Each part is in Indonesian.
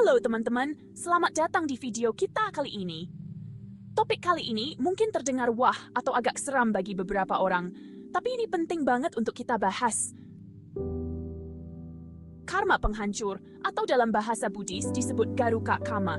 Halo teman-teman, selamat datang di video kita kali ini. Topik kali ini mungkin terdengar wah atau agak seram bagi beberapa orang, tapi ini penting banget untuk kita bahas. Karma penghancur, atau dalam bahasa Buddhis disebut Garuka Karma.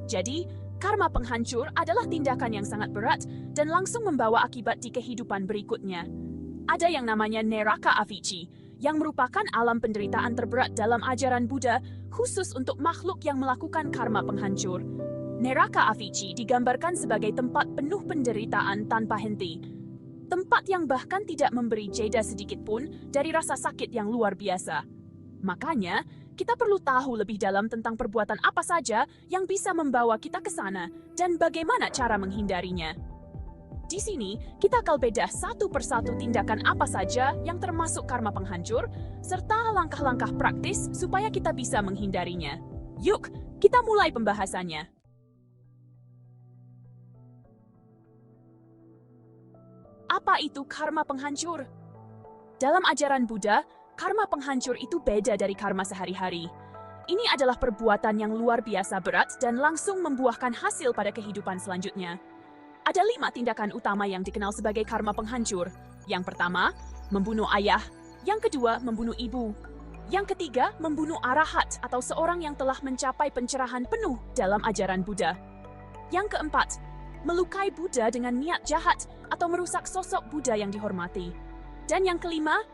Jadi, karma penghancur adalah tindakan yang sangat berat dan langsung membawa akibat di kehidupan berikutnya. Ada yang namanya Neraka Avici, yang merupakan alam penderitaan terberat dalam ajaran Buddha khusus untuk makhluk yang melakukan karma penghancur. Neraka Avici digambarkan sebagai tempat penuh penderitaan tanpa henti. Tempat yang bahkan tidak memberi jeda sedikit pun dari rasa sakit yang luar biasa. Makanya, kita perlu tahu lebih dalam tentang perbuatan apa saja yang bisa membawa kita ke sana dan bagaimana cara menghindarinya. Di sini, kita akan bedah satu persatu tindakan apa saja yang termasuk karma penghancur, serta langkah-langkah praktis supaya kita bisa menghindarinya. Yuk, kita mulai pembahasannya. Apa itu karma penghancur? Dalam ajaran Buddha, karma penghancur itu beda dari karma sehari-hari. Ini adalah perbuatan yang luar biasa berat dan langsung membuahkan hasil pada kehidupan selanjutnya. Ada 5 tindakan utama yang dikenal sebagai karma penghancur. Yang pertama, membunuh ayah. Yang kedua, membunuh ibu. Yang ketiga, membunuh arahat atau seorang yang telah mencapai pencerahan penuh dalam ajaran Buddha. Yang keempat, melukai Buddha dengan niat jahat atau merusak sosok Buddha yang dihormati. Dan yang kelima,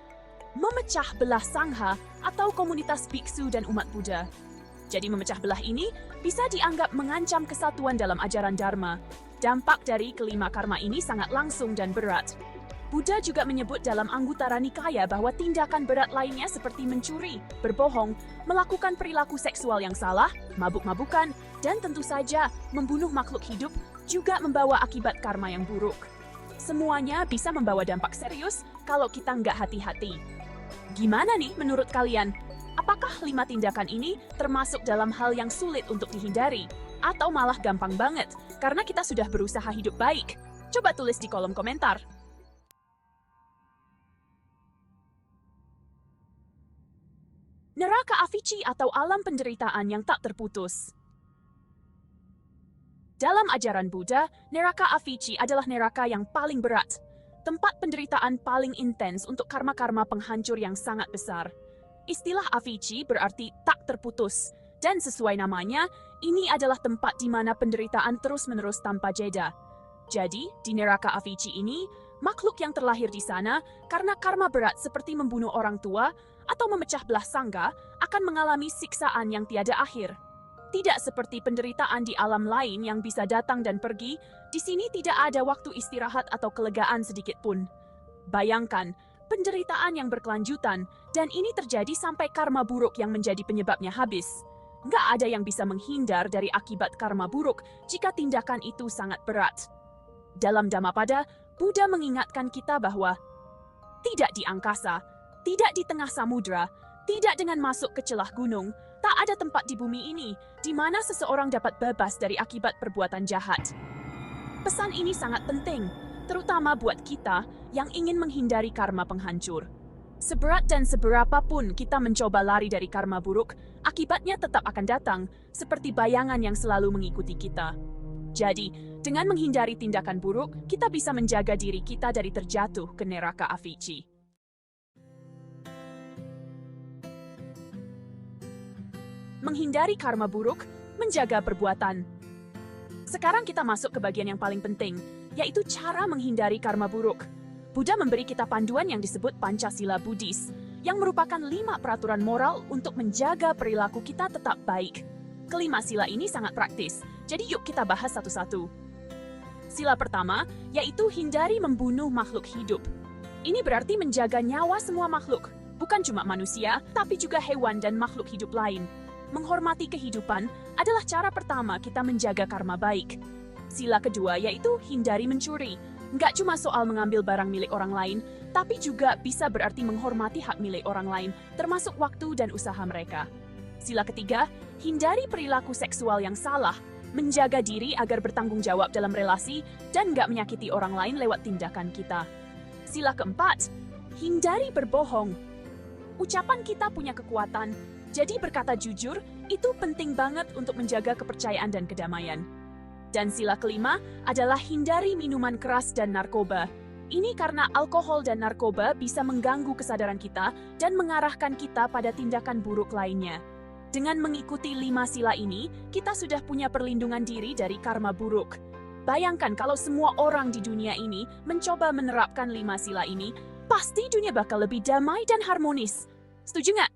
memecah belah sangha atau komunitas biksu dan umat Buddha. Jadi memecah belah ini bisa dianggap mengancam kesatuan dalam ajaran Dharma. Dampak dari kelima karma ini sangat langsung dan berat. Buddha juga menyebut dalam Anguttara Nikaya bahwa tindakan berat lainnya seperti mencuri, berbohong, melakukan perilaku seksual yang salah, mabuk-mabukan, dan tentu saja membunuh makhluk hidup juga membawa akibat karma yang buruk. Semuanya bisa membawa dampak serius kalau kita nggak hati-hati. Gimana nih menurut kalian? Apakah 5 tindakan ini termasuk dalam hal yang sulit untuk dihindari? Atau malah gampang banget karena kita sudah berusaha hidup baik? Coba tulis di kolom komentar. Neraka Avici atau alam penderitaan yang tak terputus. Dalam ajaran Buddha, neraka Avici adalah neraka yang paling berat. Tempat penderitaan paling intens untuk karma-karma penghancur yang sangat besar. Istilah Avici berarti tak terputus. Dan sesuai namanya, ini adalah tempat di mana penderitaan terus-menerus tanpa jeda. Jadi, di neraka Avici ini, makhluk yang terlahir di sana karena karma berat seperti membunuh orang tua atau memecah belah sangga akan mengalami siksaan yang tiada akhir. Tidak seperti penderitaan di alam lain yang bisa datang dan pergi, di sini tidak ada waktu istirahat atau kelegaan sedikit pun. Bayangkan, penderitaan yang berkelanjutan, dan ini terjadi sampai karma buruk yang menjadi penyebabnya habis. Nggak ada yang bisa menghindar dari akibat karma buruk jika tindakan itu sangat berat. Dalam Dhammapada, Buddha mengingatkan kita bahwa tidak di angkasa, tidak di tengah samudra, tidak dengan masuk ke celah gunung, tak ada tempat di bumi ini di mana seseorang dapat bebas dari akibat perbuatan jahat. Pesan ini sangat penting, terutama buat kita yang ingin menghindari karma penghancur. Seberat dan seberapa pun kita mencoba lari dari karma buruk, akibatnya tetap akan datang, seperti bayangan yang selalu mengikuti kita. Jadi, dengan menghindari tindakan buruk, kita bisa menjaga diri kita dari terjatuh ke neraka Avici. Menghindari karma buruk, menjaga perbuatan. Sekarang kita masuk ke bagian yang paling penting, yaitu cara menghindari karma buruk. Buddha memberi kita panduan yang disebut Pancasila Buddhis, yang merupakan 5 peraturan moral untuk menjaga perilaku kita tetap baik. Kelima sila ini sangat praktis, jadi yuk kita bahas satu-satu. Sila pertama, yaitu hindari membunuh makhluk hidup. Ini berarti menjaga nyawa semua makhluk, bukan cuma manusia, tapi juga hewan dan makhluk hidup lain. Menghormati kehidupan adalah cara pertama kita menjaga karma baik. Sila kedua, yaitu hindari mencuri. Nggak cuma soal mengambil barang milik orang lain, tapi juga bisa berarti menghormati hak milik orang lain, termasuk waktu dan usaha mereka. Sila ketiga, hindari perilaku seksual yang salah, menjaga diri agar bertanggung jawab dalam relasi dan nggak menyakiti orang lain lewat tindakan kita. Sila keempat, hindari berbohong. Ucapan kita punya kekuatan, Jadi berkata jujur, itu penting banget untuk menjaga kepercayaan dan kedamaian. Dan sila kelima adalah hindari minuman keras dan narkoba. Ini karena alkohol dan narkoba bisa mengganggu kesadaran kita dan mengarahkan kita pada tindakan buruk lainnya. Dengan mengikuti 5 sila ini, kita sudah punya perlindungan diri dari karma buruk. Bayangkan kalau semua orang di dunia ini mencoba menerapkan 5 sila ini, pasti dunia bakal lebih damai dan harmonis. Setuju nggak?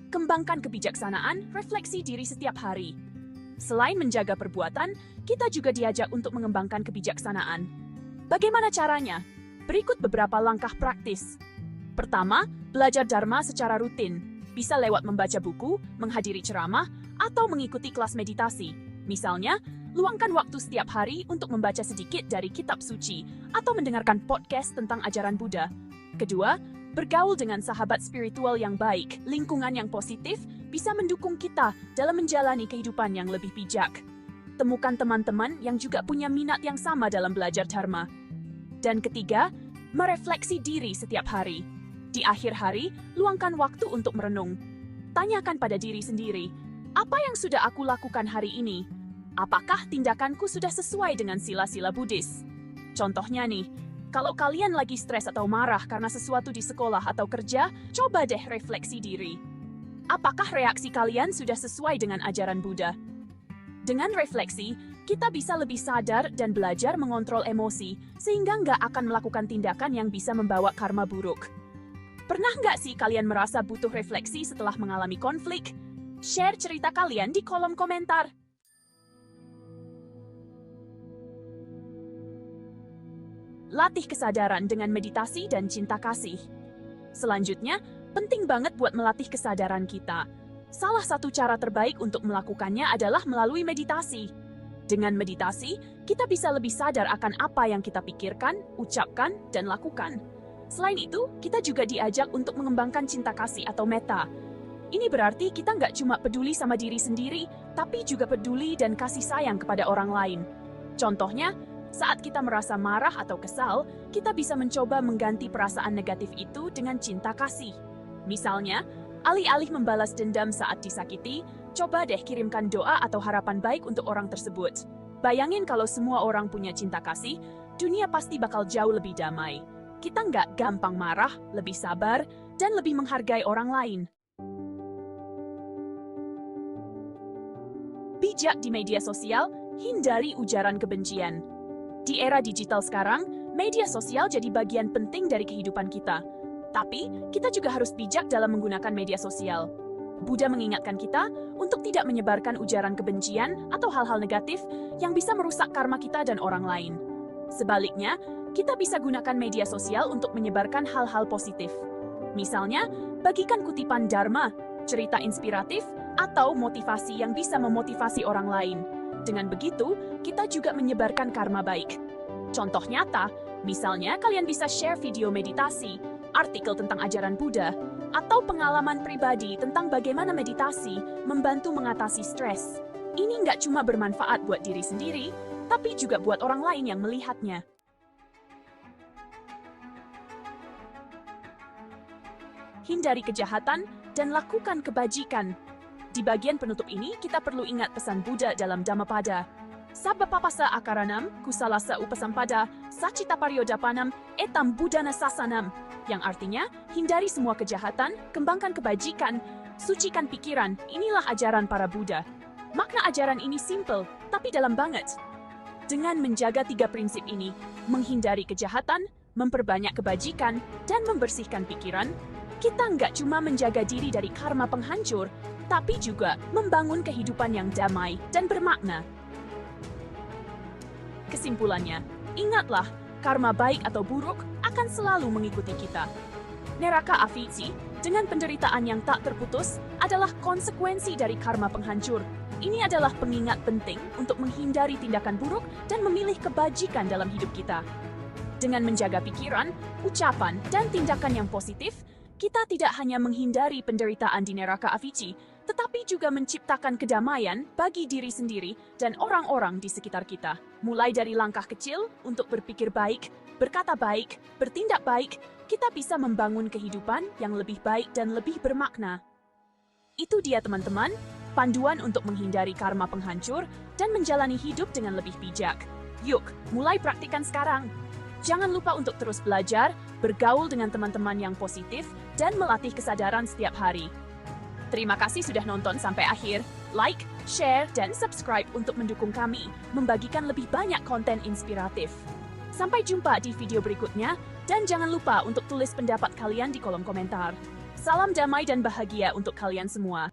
Kembangkan kebijaksanaan, refleksi diri setiap hari. Selain menjaga perbuatan, kita juga diajak untuk mengembangkan kebijaksanaan. Bagaimana caranya? Berikut beberapa langkah praktis. Pertama, belajar Dharma secara rutin. Bisa lewat membaca buku, menghadiri ceramah, atau mengikuti kelas meditasi. Misalnya, luangkan waktu setiap hari untuk membaca sedikit dari kitab suci atau mendengarkan podcast tentang ajaran Buddha. Kedua, bergaul dengan sahabat spiritual yang baik. Lingkungan yang positif bisa mendukung kita dalam menjalani kehidupan yang lebih bijak. Temukan teman-teman yang juga punya minat yang sama dalam belajar Dharma. Dan ketiga, merefleksi diri setiap hari. Di akhir hari, luangkan waktu untuk merenung. Tanyakan pada diri sendiri, apa yang sudah aku lakukan hari ini? Apakah tindakanku sudah sesuai dengan sila-sila Buddhis? Contohnya nih, kalau kalian lagi stres atau marah karena sesuatu di sekolah atau kerja, coba deh refleksi diri. Apakah reaksi kalian sudah sesuai dengan ajaran Buddha? Dengan refleksi, kita bisa lebih sadar dan belajar mengontrol emosi, sehingga nggak akan melakukan tindakan yang bisa membawa karma buruk. Pernah nggak sih kalian merasa butuh refleksi setelah mengalami konflik? Share cerita kalian di kolom komentar. Latih kesadaran dengan meditasi dan cinta kasih. Selanjutnya, penting banget buat melatih kesadaran kita. Salah satu cara terbaik untuk melakukannya adalah melalui meditasi. Dengan meditasi, kita bisa lebih sadar akan apa yang kita pikirkan, ucapkan, dan lakukan. Selain itu, kita juga diajak untuk mengembangkan cinta kasih atau metta. Ini berarti kita nggak cuma peduli sama diri sendiri, tapi juga peduli dan kasih sayang kepada orang lain. Contohnya, saat kita merasa marah atau kesal, kita bisa mencoba mengganti perasaan negatif itu dengan cinta kasih. Misalnya, alih-alih membalas dendam saat disakiti, coba deh kirimkan doa atau harapan baik untuk orang tersebut. Bayangin kalau semua orang punya cinta kasih, dunia pasti bakal jauh lebih damai. Kita nggak gampang marah, lebih sabar, dan lebih menghargai orang lain. Bijak di media sosial, hindari ujaran kebencian. Di era digital sekarang, media sosial jadi bagian penting dari kehidupan kita. Tapi, kita juga harus bijak dalam menggunakan media sosial. Buddha mengingatkan kita untuk tidak menyebarkan ujaran kebencian atau hal-hal negatif yang bisa merusak karma kita dan orang lain. Sebaliknya, kita bisa gunakan media sosial untuk menyebarkan hal-hal positif. Misalnya, bagikan kutipan Dharma, cerita inspiratif, atau motivasi yang bisa memotivasi orang lain. Dengan begitu, kita juga menyebarkan karma baik. Contoh nyata, misalnya kalian bisa share video meditasi, artikel tentang ajaran Buddha, atau pengalaman pribadi tentang bagaimana meditasi membantu mengatasi stres. Ini nggak cuma bermanfaat buat diri sendiri, tapi juga buat orang lain yang melihatnya. Hindari kejahatan dan lakukan kebajikan. Di bagian penutup ini, kita perlu ingat pesan Buddha dalam Dhammapada. Sabbapapasa akaranam, kusalasa upasampada, sacita paryodapanam, etam buddhana sasanam. Yang artinya, hindari semua kejahatan, kembangkan kebajikan, sucikan pikiran. Inilah ajaran para Buddha. Makna ajaran ini simple, tapi dalam banget. Dengan menjaga 3 prinsip ini, menghindari kejahatan, memperbanyak kebajikan, dan membersihkan pikiran, kita nggak cuma menjaga diri dari karma penghancur, tapi juga membangun kehidupan yang damai dan bermakna. Kesimpulannya, ingatlah, karma baik atau buruk akan selalu mengikuti kita. Neraka Avici, dengan penderitaan yang tak terputus, adalah konsekuensi dari karma penghancur. Ini adalah pengingat penting untuk menghindari tindakan buruk dan memilih kebajikan dalam hidup kita. Dengan menjaga pikiran, ucapan, dan tindakan yang positif, kita tidak hanya menghindari penderitaan di neraka Avici, tetapi juga menciptakan kedamaian bagi diri sendiri dan orang-orang di sekitar kita. Mulai dari langkah kecil untuk berpikir baik, berkata baik, bertindak baik, kita bisa membangun kehidupan yang lebih baik dan lebih bermakna. Itu dia teman-teman, panduan untuk menghindari karma penghancur dan menjalani hidup dengan lebih bijak. Yuk, mulai praktikkan sekarang. Jangan lupa untuk terus belajar, bergaul dengan teman-teman yang positif, dan melatih kesadaran setiap hari. Terima kasih sudah nonton sampai akhir. Like, share, dan subscribe untuk mendukung kami membagikan lebih banyak konten inspiratif. Sampai jumpa di video berikutnya, dan jangan lupa untuk tulis pendapat kalian di kolom komentar. Salam damai dan bahagia untuk kalian semua.